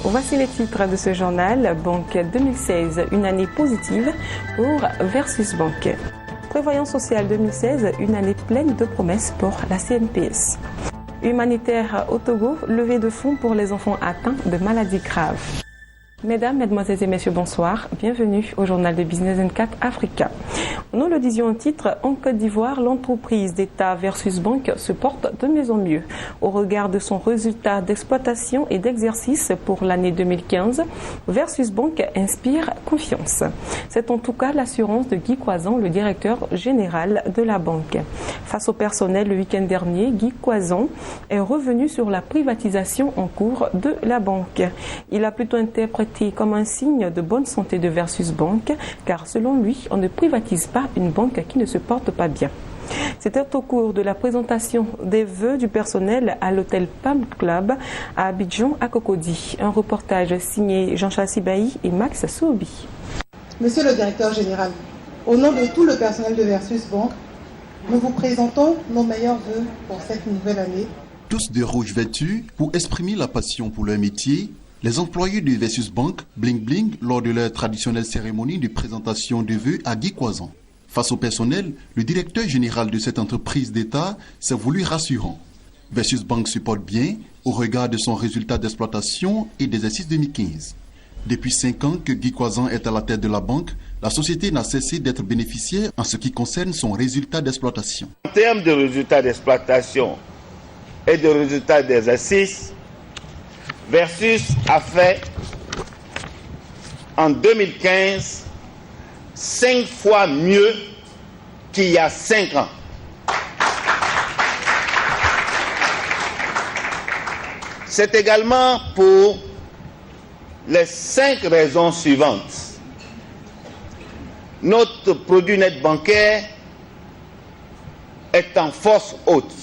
Voici les titres de ce journal. Banque 2016, une année positive pour Versus Bank. Prévoyance sociale 2016, une année pleine de promesses pour la CNPS. Humanitaire au Togo, levée de fonds pour les enfants atteints de maladies graves. Mesdames, Mesdemoiselles et Messieurs, bonsoir. Bienvenue au journal de Business 24 Africa. Nous le disions au titre, en Côte d'Ivoire, l'entreprise d'État Versus Bank se porte de mieux en mieux. Au regard de son résultat d'exploitation et d'exercice pour l'année 2015, Versus Bank inspire confiance. C'est en tout cas l'assurance de Guy Coisan, le directeur général de la banque. Face au personnel le week-end dernier, Guy Coisan est revenu sur la privatisation en cours de la banque. Il a plutôt interprété comme un signe de bonne santé de Versus Bank, car selon lui, on ne privatise pas une banque qui ne se porte pas bien. C'était au cours de la présentation des vœux du personnel à l'hôtel Palm Club à Abidjan, à Cocody. Un reportage signé Jean-Charles Sibahi et Max Soubi. Monsieur le directeur général, au nom de tout le personnel de Versus Bank, nous vous présentons nos meilleurs vœux pour cette nouvelle année. Tous de rouge vêtus pour exprimer la passion pour leur métier, les employés de Versus Bank bling bling lors de leur traditionnelle cérémonie de présentation de vœux à Guy Coisan. Face au personnel, le directeur général de cette entreprise d'État s'est voulu rassurant. Versus Bank se porte bien au regard de son résultat d'exploitation et d'exercice 2015. Depuis 5 ans que Guy Coisan est à la tête de la banque, la société n'a cessé d'être bénéficiaire en ce qui concerne son résultat d'exploitation. En termes de résultats d'exploitation et de résultats d'exercice, Versus a fait en 2015 5 fois mieux qu'il y a 5 ans. C'est également pour les 5 raisons suivantes. Notre produit net bancaire est en force haute,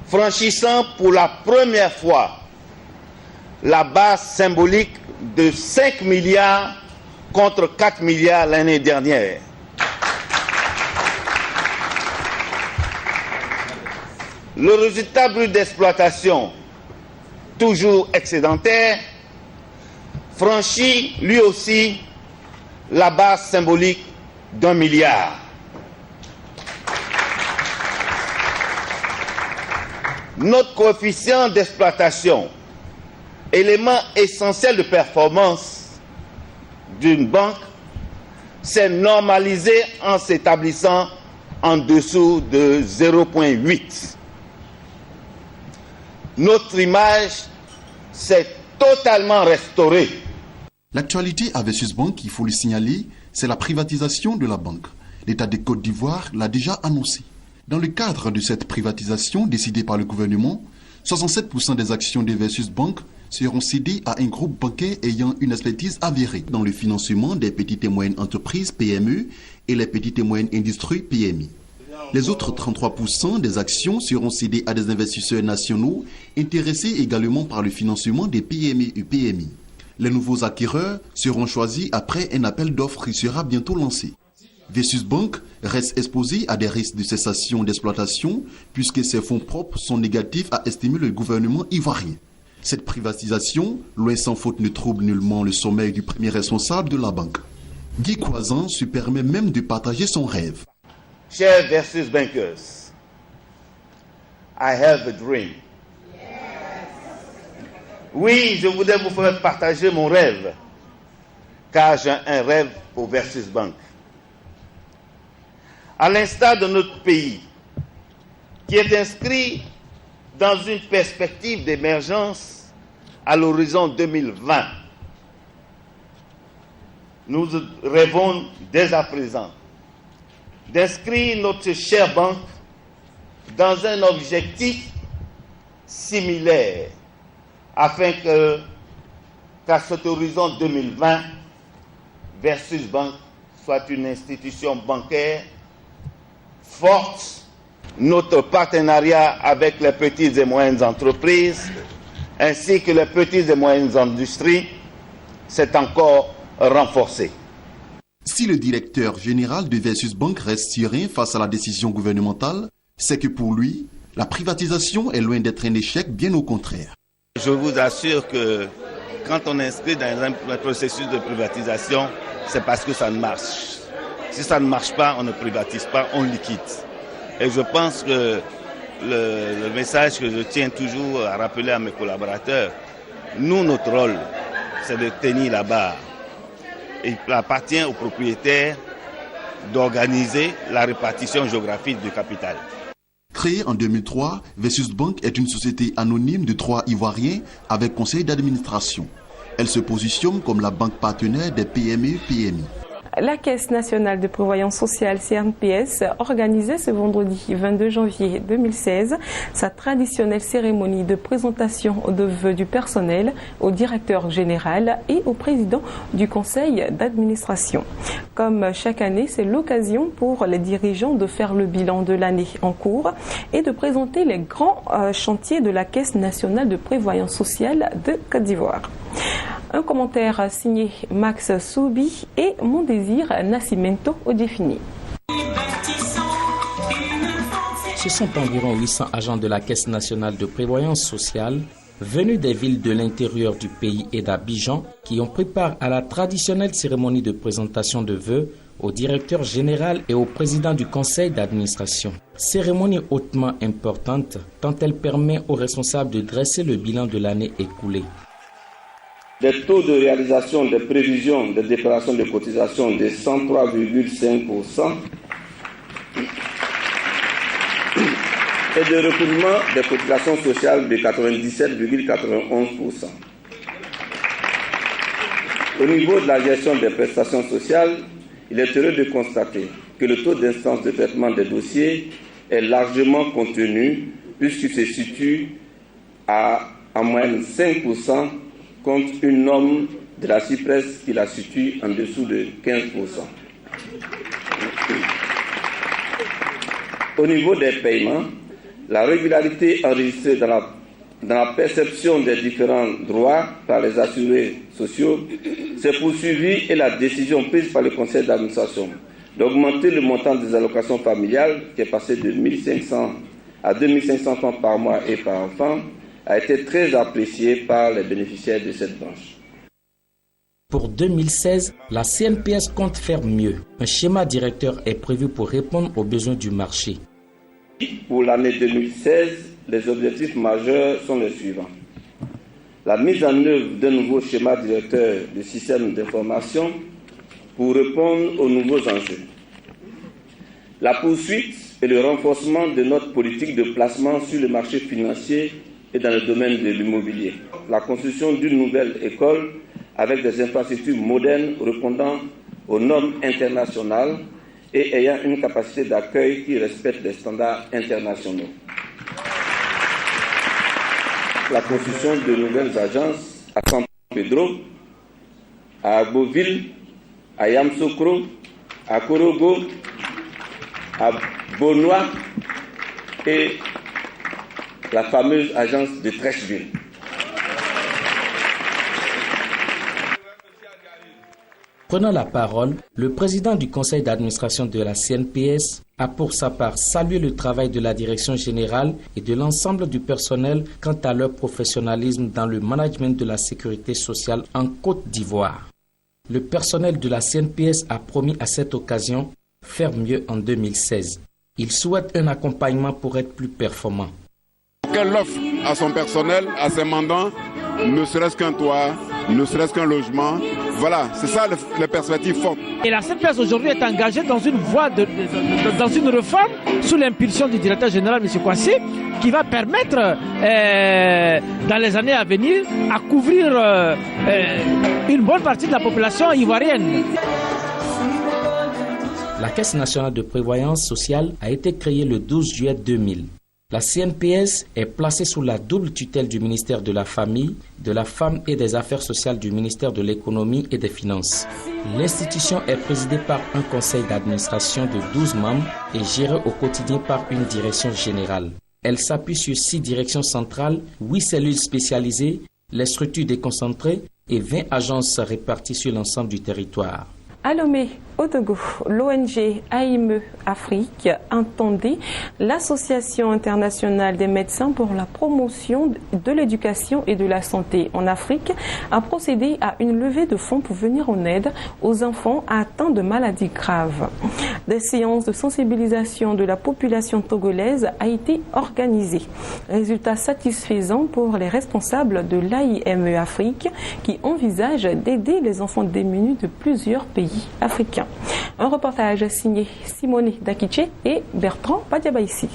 franchissant pour la première fois la base symbolique de 5 milliards contre 4 milliards l'année dernière. Le résultat brut d'exploitation, toujours excédentaire, franchit lui aussi la base symbolique d'1 milliard. Notre coefficient d'exploitation, élément essentiel de performance d'une banque, s'est normalisé en s'établissant en dessous de 0,8. Notre image s'est totalement restaurée. L'actualité à Versus Bank, il faut le signaler, c'est la privatisation de la banque. L'État de Côte d'Ivoire l'a déjà annoncé. Dans le cadre de cette privatisation décidée par le gouvernement, 67% des actions de Versus Bank seront cédées à un groupe bancaire ayant une expertise avérée dans le financement des petites et moyennes entreprises PME et les petites et moyennes industries PMI. Les autres 33% des actions seront cédées à des investisseurs nationaux intéressés également par le financement des PME et PMI. Les nouveaux acquéreurs seront choisis après un appel d'offres qui sera bientôt lancé. Versus Bank reste exposé à des risques de cessation d'exploitation puisque ses fonds propres sont négatifs, a estimé le gouvernement ivoirien. Cette privatisation, loin sans faute, ne trouble nullement le sommeil du premier responsable de la banque. Guy Coisan se permet même de partager son rêve. Chers Versus Bankers, I have a dream. Oui, je voudrais vous faire partager mon rêve, car j'ai un rêve pour Versus Bank. À l'instar de notre pays, qui est inscrit dans une perspective d'émergence à l'horizon 2020, nous rêvons dès à présent d'inscrire notre chère banque dans un objectif similaire afin qu'à cet horizon 2020, Versus Bank soit une institution bancaire forte. Notre partenariat avec les petites et moyennes entreprises ainsi que les petites et moyennes industries s'est encore renforcé. Si le directeur général de Versus Bank reste serein face à la décision gouvernementale, c'est que pour lui, la privatisation est loin d'être un échec, bien au contraire. Je vous assure que quand on inscrit dans un processus de privatisation, c'est parce que ça ne marche. Si ça ne marche pas, on ne privatise pas, on liquide. Et je pense que le message que je tiens toujours à rappeler à mes collaborateurs, nous, notre rôle, c'est de tenir la barre. Il appartient aux propriétaires d'organiser la répartition géographique du capital. Créée en 2003, Versus Bank est une société anonyme de 3 Ivoiriens avec conseil d'administration. Elle se positionne comme la banque partenaire des PME-PMI. La Caisse nationale de prévoyance sociale CNPS organisait ce vendredi 22 janvier 2016 sa traditionnelle cérémonie de présentation de vœux du personnel au directeur général et au président du conseil d'administration. Comme chaque année, c'est l'occasion pour les dirigeants de faire le bilan de l'année en cours et de présenter les grands chantiers de la Caisse nationale de prévoyance sociale de Côte d'Ivoire. Un commentaire signé Max Soubi et Mon Désir Nascimento Odefini. Ce sont environ 800 agents de la Caisse nationale de prévoyance sociale venus des villes de l'intérieur du pays et d'Abidjan qui ont pris part à la traditionnelle cérémonie de présentation de vœux au directeur général et au président du conseil d'administration. Cérémonie hautement importante tant elle permet aux responsables de dresser le bilan de l'année écoulée. Des taux de réalisation des prévisions de déclaration de cotisation de 103,5% et de recouvrement des cotisations sociales de 97,91%. Au niveau de la gestion des prestations sociales, il est heureux de constater que le taux d'instance de traitement des dossiers est largement contenu puisqu'il se situe à en moyenne 5%, contre une norme de la CIPRES qui la situe en dessous de 15%. Au niveau des paiements, la régularité enregistrée dans la perception des différents droits par les assurés sociaux s'est poursuivie et la décision prise par le conseil d'administration d'augmenter le montant des allocations familiales qui est passé de 1 500 à 2 500 francs par mois et par enfant a été très apprécié par les bénéficiaires de cette branche. Pour 2016, la CNPS compte faire mieux. Un schéma directeur est prévu pour répondre aux besoins du marché. Pour l'année 2016, les objectifs majeurs sont les suivants. La mise en œuvre d'un nouveau schéma directeur du système d'information pour répondre aux nouveaux enjeux. La poursuite et le renforcement de notre politique de placement sur le marché financier et dans le domaine de l'immobilier. La construction d'une nouvelle école avec des infrastructures modernes répondant aux normes internationales et ayant une capacité d'accueil qui respecte les standards internationaux. La construction de nouvelles agences à San Pedro, à Beauville, à Yamsokro, à Korogo, à Bonois et la fameuse agence de Trècheville. Prenant la parole, le président du conseil d'administration de la CNPS a pour sa part salué le travail de la direction générale et de l'ensemble du personnel quant à leur professionnalisme dans le management de la sécurité sociale en Côte d'Ivoire. Le personnel de la CNPS a promis à cette occasion faire mieux en 2016. Il souhaite un accompagnement pour être plus performant. Qu'elle offre à son personnel, à ses mandants, ne serait-ce qu'un toit, ne serait-ce qu'un logement. Voilà, c'est ça les perspectives fortes. Et la CNPS aujourd'hui est engagée dans une voie, dans une réforme sous l'impulsion du directeur général, M. Kouassi, qui va permettre dans les années à venir à couvrir une bonne partie de la population ivoirienne. La Caisse nationale de prévoyance sociale a été créée le 12 juillet 2000. La CNPS est placée sous la double tutelle du ministère de la Famille, de la Femme et des Affaires sociales du ministère de l'Économie et des Finances. L'institution est présidée par un conseil d'administration de 12 membres et gérée au quotidien par une direction générale. Elle s'appuie sur 6 directions centrales, 8 cellules spécialisées, les structures déconcentrées et 20 agences réparties sur l'ensemble du territoire. À Lomé, Au Togo, l'ONG AIME Afrique entendait l'Association internationale des médecins pour la promotion de l'éducation et de la santé en Afrique a procédé à une levée de fonds pour venir en aide aux enfants atteints de maladies graves. Des séances de sensibilisation de la population togolaise a été organisée. Résultat satisfaisant pour les responsables de l'AIME Afrique qui envisagent d'aider les enfants démunis de plusieurs pays africains. Un reportage signé Simone Dakiche et Bertrand Padiabaïsi.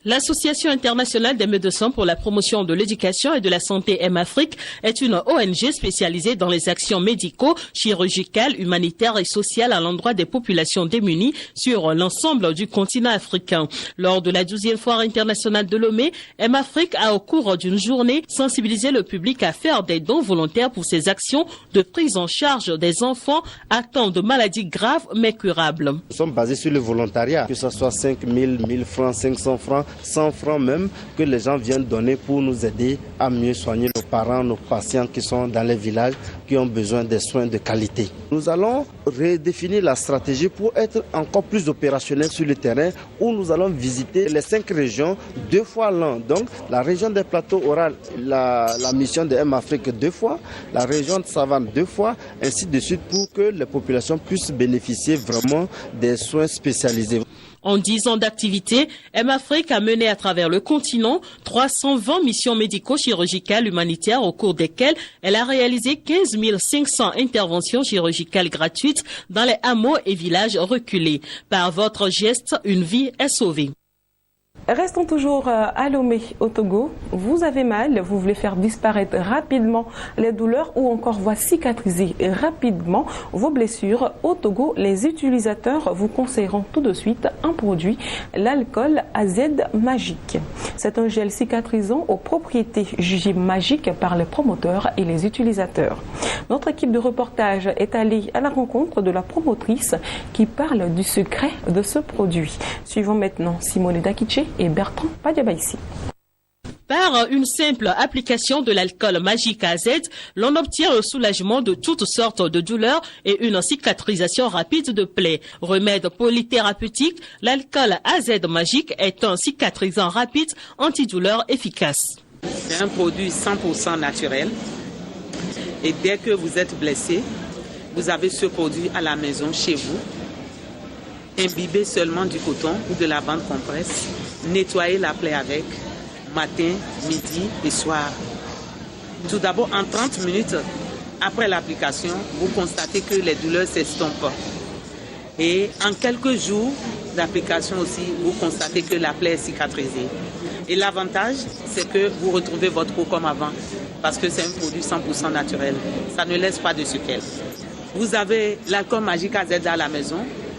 L'Association internationale des médecins pour la promotion de l'éducation et de la santé M-Afrique est une ONG spécialisée dans les actions médicaux, chirurgicales, humanitaires et sociales à l'endroit des populations démunies sur l'ensemble du continent africain. Lors de la 12e foire internationale de Lomé, M-Afrique a au cours d'une journée sensibilisé le public à faire des dons volontaires pour ses actions de prise en charge des enfants atteints de maladies graves mais curables. Nous sommes basés sur le volontariat, que ce soit 5 000, 1000 francs, 500 francs, 100 francs même, que les gens viennent donner pour nous aider à mieux soigner nos parents, nos patients qui sont dans les villages, qui ont besoin de soins de qualité. Nous allons redéfinir la stratégie pour être encore plus opérationnels sur le terrain, où nous allons visiter les 5 régions 2 fois l'an. Donc la région des plateaux aura la mission de M-Afrique 2 fois, la région de Savane 2 fois, ainsi de suite, pour que les populations puissent bénéficier vraiment des soins spécialisés. En 10 ans d'activité, M-Afrique a mené à travers le continent 320 missions médico-chirurgicales humanitaires au cours desquelles elle a réalisé 15 500 interventions chirurgicales gratuites dans les hameaux et villages reculés. Par votre geste, une vie est sauvée. Restons toujours à Lomé au Togo. Vous avez mal, vous voulez faire disparaître rapidement les douleurs ou encore voir cicatriser rapidement vos blessures. Au Togo, les utilisateurs vous conseilleront tout de suite un produit, l'alcool AZ Magique. C'est un gel cicatrisant aux propriétés jugées magiques par les promoteurs et les utilisateurs. Notre équipe de reportage est allée à la rencontre de la promotrice qui parle du secret de ce produit. Suivons maintenant Simone Dakiche et Bertrand Padiabaïsi. Par une simple application de l'alcool magique AZ, l'on obtient le soulagement de toutes sortes de douleurs et une cicatrisation rapide de plaies. Remède polythérapeutique, l'alcool AZ magique est un cicatrisant rapide antidouleur efficace. C'est un produit 100% naturel et dès que vous êtes blessé, vous avez ce produit à la maison chez vous. Imbibez seulement du coton ou de la bande compresse. Nettoyez la plaie avec, matin, midi et soir. Tout d'abord, en 30 minutes après l'application, vous constatez que les douleurs s'estompent. Et en quelques jours d'application aussi, vous constatez que la plaie est cicatrisée. Et l'avantage, c'est que vous retrouvez votre peau comme avant, parce que c'est un produit 100% naturel. Ça ne laisse pas de séquelles. Vous avez l'alcool magique AZ à la maison.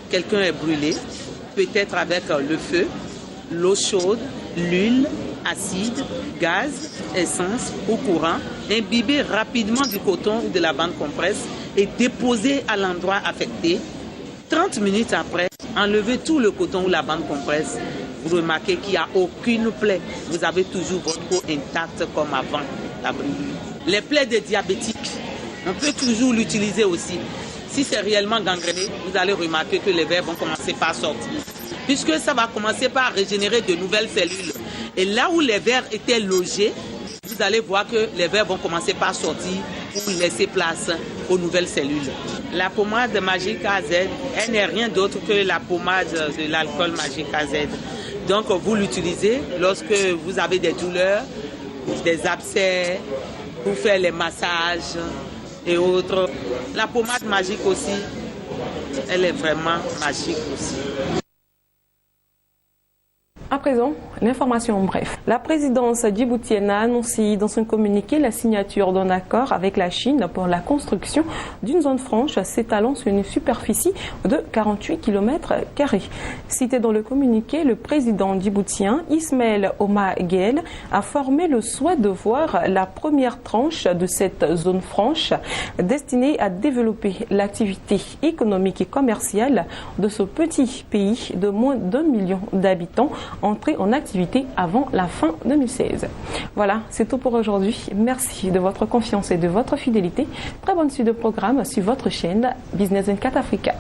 Quelqu'un est brûlé, peut-être avec le feu, l'eau chaude, l'huile, acide, gaz, essence ou courant. Imbibez rapidement du coton ou de la bande compresse et déposez à l'endroit affecté. 30 minutes après, enlevez tout le coton ou la bande compresse. Vous remarquez qu'il n'y a aucune plaie. Vous avez toujours votre peau intacte comme avant la brûlure. Les plaies des diabétiques, on peut toujours l'utiliser aussi. Si c'est réellement gangréné, vous allez remarquer que les vers vont commencer par sortir. Puisque ça va commencer par régénérer de nouvelles cellules. Et là où les vers étaient logés, vous allez voir que les vers vont commencer par sortir pour laisser place aux nouvelles cellules. La pommade magique AZ, elle n'est rien d'autre que la pommade de l'alcool magique AZ. Donc vous l'utilisez lorsque vous avez des douleurs, des abcès, pour faire les massages et autres. La pommade magique aussi, elle est vraiment magique aussi. À présent, l'information en bref. La présidence djiboutienne a annoncé dans son communiqué la signature d'un accord avec la Chine pour la construction d'une zone franche s'étalant sur une superficie de 48 km². Cité dans le communiqué, le président djiboutien Ismaël Omar Guelleh a formé le souhait de voir la première tranche de cette zone franche destinée à développer l'activité économique et commerciale de ce petit pays de moins d'1 million d'habitants entré en activité avant la fin 2016. Voilà, c'est tout pour aujourd'hui. Merci de votre confiance et de votre fidélité. Très bonne suite de programme sur votre chaîne Business 24 Africa.